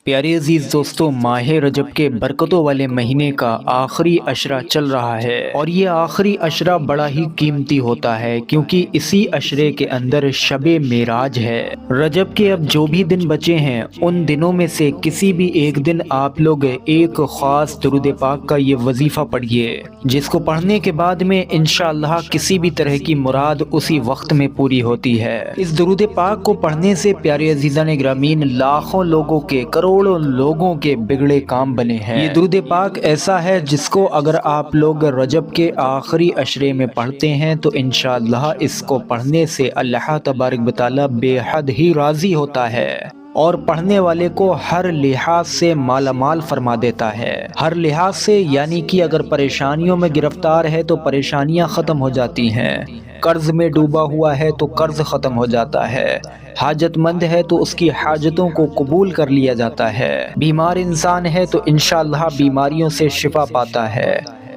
پیارے عزیز دوستو، ماہ رجب کے برکتوں والے مہینے کا آخری عشرہ چل رہا ہے، اور یہ آخری عشرہ بڑا ہی قیمتی ہوتا ہے کیونکہ اسی عشرے کے اندر شب معراج ہے۔ رجب کے اب جو بھی دن بچے ہیں ان دنوں میں سے کسی بھی ایک دن آپ لوگ ایک خاص درود پاک کا یہ وظیفہ پڑھیے، جس کو پڑھنے کے بعد میں انشاءاللہ کسی بھی طرح کی مراد اسی وقت میں پوری ہوتی ہے۔ اس درود پاک کو پڑھنے سے پیارے عزیزان گرامین لاکھوں لوگوں کے، کروڑوں لوگوں کے بگڑے کام بنے ہیں۔ یہ درود پاک ایسا ہے جس کو اگر آپ لوگ رجب کے آخری عشرے میں پڑھتے ہیں تو انشاءاللہ اس کو پڑھنے سے اللہ تبارک و تعالی بے حد ہی راضی ہوتا ہے، اور پڑھنے والے کو ہر لحاظ سے مالا مال فرما دیتا ہے۔ ہر لحاظ سے یعنی کہ اگر پریشانیوں میں گرفتار ہے تو پریشانیاں ختم ہو جاتی ہیں، قرض میں ڈوبا ہوا ہے تو قرض ختم ہو جاتا ہے، حاجت مند ہے تو اس کی حاجتوں کو قبول کر لیا جاتا ہے، بیمار انسان ہے تو انشاءاللہ بیماریوں سے شفا پاتا ہے،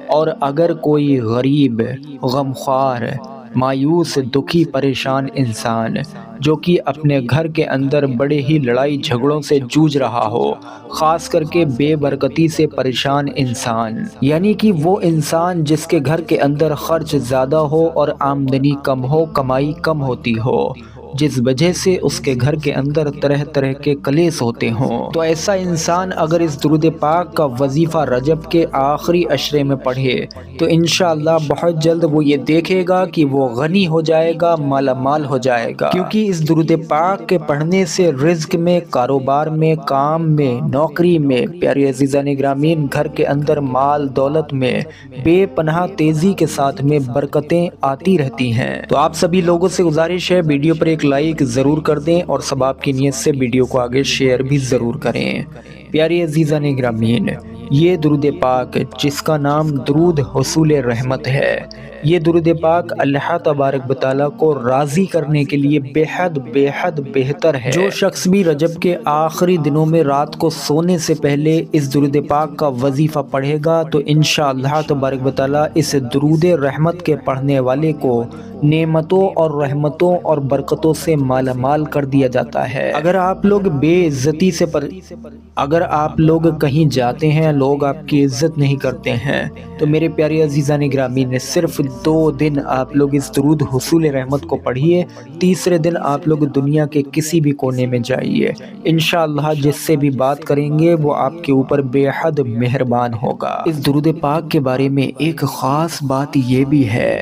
اور اگر کوئی غریب، غمخوار، مایوس، دکھی، پریشان انسان جو کہ اپنے گھر کے اندر بڑے ہی لڑائی جھگڑوں سے جوجھ رہا ہو، خاص کر کے بے برکتی سے پریشان انسان، یعنی کہ وہ انسان جس کے گھر کے اندر خرچ زیادہ ہو اور آمدنی کم ہو، کمائی کم ہوتی ہو، جس وجہ سے اس کے گھر کے اندر طرح طرح کے کلیش ہوتے ہوں، تو ایسا انسان اگر اس درود پاک کا وظیفہ رجب کے آخری عشرے میں پڑھے تو انشاءاللہ بہت جلد وہ یہ دیکھے گا کہ وہ غنی ہو جائے گا، مالا مال ہو جائے گا، کیونکہ اس درود پاک کے پڑھنے سے رزق میں، کاروبار میں، کام میں، نوکری میں، پیارے عزیزان گرامین گھر کے اندر مال دولت میں بے پناہ تیزی کے ساتھ میں برکتیں آتی رہتی ہیں۔ تو آپ سبھی لوگوں سے گزارش ہے ویڈیو پر ایک لائک ضرور کر دیں اور ثواب کی نیت سے ویڈیو کو آگے شیئر بھی ضرور کریں۔ پیارے عزیزان گرامی، یہ درود پاک جس کا نام درود حصول رحمت ہے، یہ درود پاک اللہ تبارک و تعالیٰ کو راضی کرنے کے لیے بے حد بہتر ہے۔ جو شخص بھی رجب کے آخری دنوں میں رات کو سونے سے پہلے اس درود پاک کا وظیفہ پڑھے گا تو انشاءاللہ تبارک و تعالیٰ اس درود رحمت کے پڑھنے والے کو نعمتوں اور رحمتوں اور برکتوں سے مالا مال کر دیا جاتا ہے۔ اگر آپ لوگ بے عزتی سے اگر آپ لوگ کہیں جاتے ہیں، لوگ آپ کی عزت نہیں کرتے ہیں، تو میرے پیارے عزیزان گرامی نے صرف 2 دن آپ لوگ اس درود حصول رحمت کو پڑھیے، تیسرے دن آپ لوگ دنیا کے کسی بھی کونے میں جائیے، انشاءاللہ جس سے بھی بات کریں گے وہ آپ کے اوپر بے حد مہربان ہوگا۔ اس درود پاک کے بارے میں ایک خاص بات یہ بھی ہے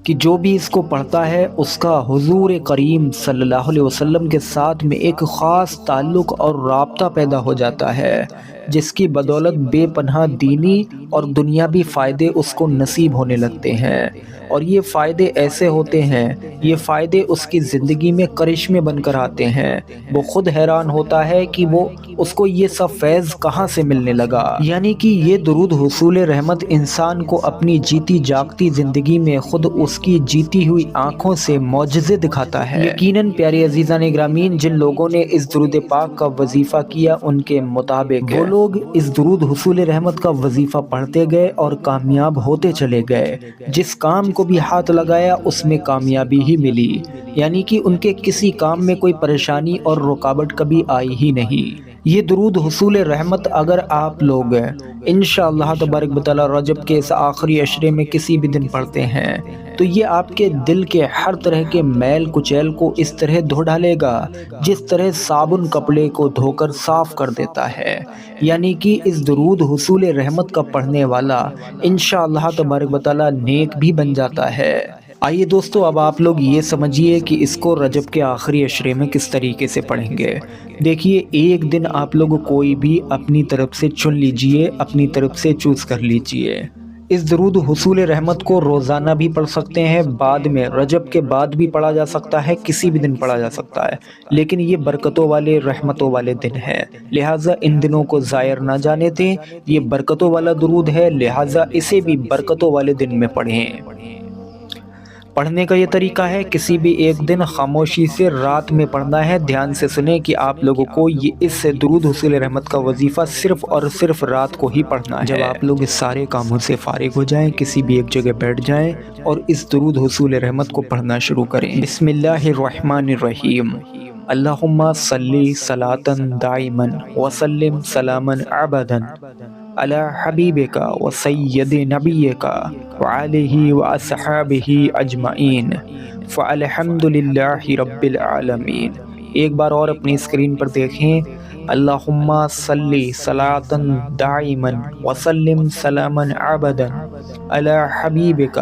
کہ جو بھی اس کو پڑھتا ہے اس کا حضور کریم صلی اللہ علیہ وسلم کے ساتھ میں ایک خاص تعلق اور رابطہ پیدا ہو جاتا ہے، جس کی بدولت بے پناہ دینی اور دنیاوی فائدے اس کو نصیب ہونے لگتے ہیں، اور یہ فائدے ایسے ہوتے ہیں، یہ فائدے اس کی زندگی میں کرشمے بن کر آتے ہیں، وہ خود حیران ہوتا ہے کہ وہ اس کو یہ سب فیض کہاں سے ملنے لگا۔ یعنی کہ یہ درود حصول رحمت انسان کو اپنی جیتی جاگتی زندگی میں خود اس کی جیتی ہوئی آنکھوں سے معجزے دکھاتا ہے۔ یقیناً پیارے عزیزان گرامین جن لوگوں نے اس درود پاک کا وظیفہ کیا ان کے مطابق وہ لوگ اس درود حصول رحمت کا وظیفہ پڑھتے گئے اور کامیاب ہوتے چلے گئے، جس کام کو بھی ہاتھ لگایا اس میں کامیابی ہی ملی، یعنی کہ ان کے کسی کام میں کوئی پریشانی اور رکاوٹ کبھی آئی ہی نہیں۔ یہ درود حصول رحمت اگر آپ لوگ انشاءاللہ تبارک و تعالی رجب کے اس آخری عشرے میں کسی بھی دن پڑھتے ہیں تو یہ آپ کے دل کے ہر طرح کے میل کچیل کو اس طرح دھو ڈالے گا جس طرح صابن کپڑے کو دھو کر صاف کر دیتا ہے، یعنی کہ اس درود حصول رحمت کا پڑھنے والا انشاءاللہ تبارک و تعالی نیک بھی بن جاتا ہے۔ آئیے دوستو اب آپ لوگ یہ سمجھیے کہ اس کو رجب کے آخری عشرے میں کس طریقے سے پڑھیں گے۔ دیکھیے ایک دن آپ لوگ کوئی بھی اپنی طرف سے چن لیجئے، اپنی طرف سے چوز کر لیجئے۔ اس درود حصول رحمت کو روزانہ بھی پڑھ سکتے ہیں، بعد میں رجب کے بعد بھی پڑھا جا سکتا ہے، کسی بھی دن پڑھا جا سکتا ہے، لیکن یہ برکتوں والے رحمتوں والے دن ہیں، لہٰذا ان دنوں کو ضائع نہ جانے دیں۔ یہ برکتوں والا درود ہے، لہٰذا اسے بھی برکتوں والے دن میں پڑھیں۔ پڑھنے کا یہ طریقہ ہے کسی بھی ایک دن خاموشی سے رات میں پڑھنا ہے۔ دھیان سے سنیں کہ آپ لوگوں کو اس درود حصول رحمت کا وظیفہ صرف اور صرف رات کو ہی پڑھنا ہے۔ جب آپ لوگ اس سارے کاموں سے فارغ ہو جائیں، کسی بھی ایک جگہ بیٹھ جائیں اور اس درود حصول رحمت کو پڑھنا شروع کریں۔ بسم اللہ الرحمن الرحیم۔ اللہم صلی صلاۃ دائما وسلم سلاما ابدا علی حبیبک و سید نبیک وعلیہ واصحابہ اجمعین فالحمد للہ رب العالمین۔ ایک بار اور اپنی اسکرین پر دیکھیں۔ اللہم صلی صلاۃ دائما وسلم سلاما ابدا علی حبیبک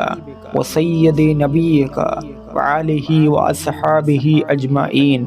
و سید نبیک وعلیہ واصحابہ اجمعین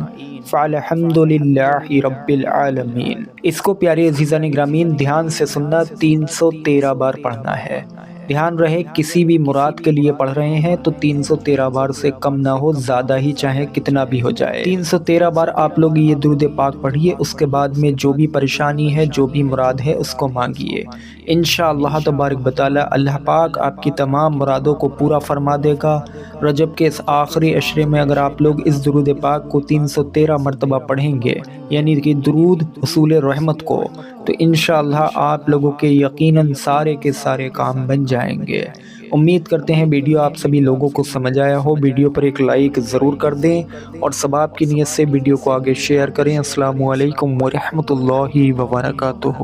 فالحمد للہ رب العالمین۔ اس کو پیارے عزیزان گرامین دھیان سے سننا 313 بار پڑھنا ہے۔ دھیان رہے کسی بھی مراد کے لیے پڑھ رہے ہیں تو 313 بار سے کم نہ ہو، زیادہ ہی چاہے کتنا بھی ہو جائے۔ 313 بار آپ لوگ یہ درود پاک پڑھیے، اس کے بعد میں جو بھی پریشانی ہے، جو بھی مراد ہے اس کو مانگیے۔ انشاءاللہ تبارک و تعالی اللہ پاک آپ کی تمام مرادوں کو پورا فرما دے گا۔ رجب کے اس آخری عشرے میں اگر آپ لوگ اس درود پاک کو 313 مرتبہ پڑھیں گے، یعنی کہ درود حصول رحمت کو، تو انشاءاللہ آپ لوگوں کے یقیناً سارے کے سارے کام بن جائیں گے۔ امید کرتے ہیں ویڈیو آپ سبھی لوگوں کو سمجھ آیا ہو۔ ویڈیو پر ایک لائک ضرور کر دیں اور ثواب کی نیت سے ویڈیو کو آگے شیئر کریں۔ السلام علیکم ورحمۃ اللہ وبرکاتہ۔